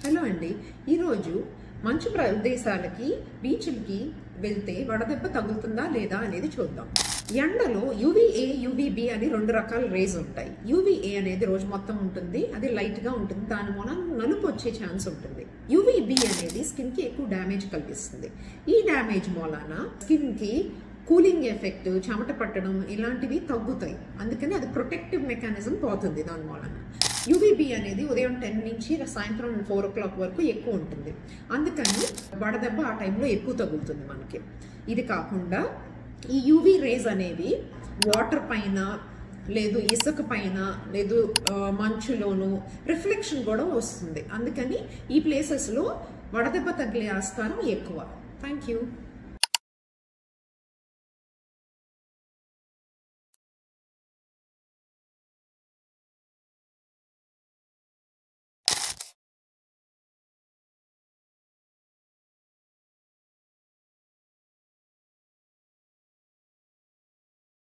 Hello అండి, ఈరోజు మంచు ప్రదేశాలకి బీచ్లకి వెళ్తే వడదెబ్బ తగులుతుందా లేదా అనేది చూద్దాం. ఎండలో యూవీఏ యూవీబీ అని రెండు రకాల రేస్ ఉంటాయి. యూవీఏ అనేది రోజు మొత్తం ఉంటుంది, అది లైట్గా ఉంటుంది, దాని మూలన నలుపు వచ్చే ఛాన్స్ ఉంటుంది. యూవీబీ అనేది స్కిన్కి ఎక్కువ డ్యామేజ్ కలిగిస్తుంది. ఈ డ్యామేజ్ మూలన స్కిన్కి కూలింగ్ ఎఫెక్ట్, చెమట పట్టడం ఇలాంటివి తగ్గుతాయి. అందుకని అది ప్రొటెక్టివ్ మెకానిజం పోతుంది దాని మూలన. యూవీబీ అనేది ఉదయం 10 నుంచి సాయంత్రం 4 o'clock వరకు ఎక్కువ ఉంటుంది. అందుకని వడదెబ్బ ఆ టైంలో ఎక్కువ తగులుతుంది మనకి. ఇది కాకుండా ఈ యూవీ రేస్ అనేవి వాటర్ పైన లేదు, ఇసుక పైన లేదు, మంచులోను రిఫ్లెక్షన్ కూడా వస్తుంది. అందుకని ఈ ప్లేసెస్లో వడదెబ్బ తగిలే ఆస్కారం ఎక్కువ. Thank you.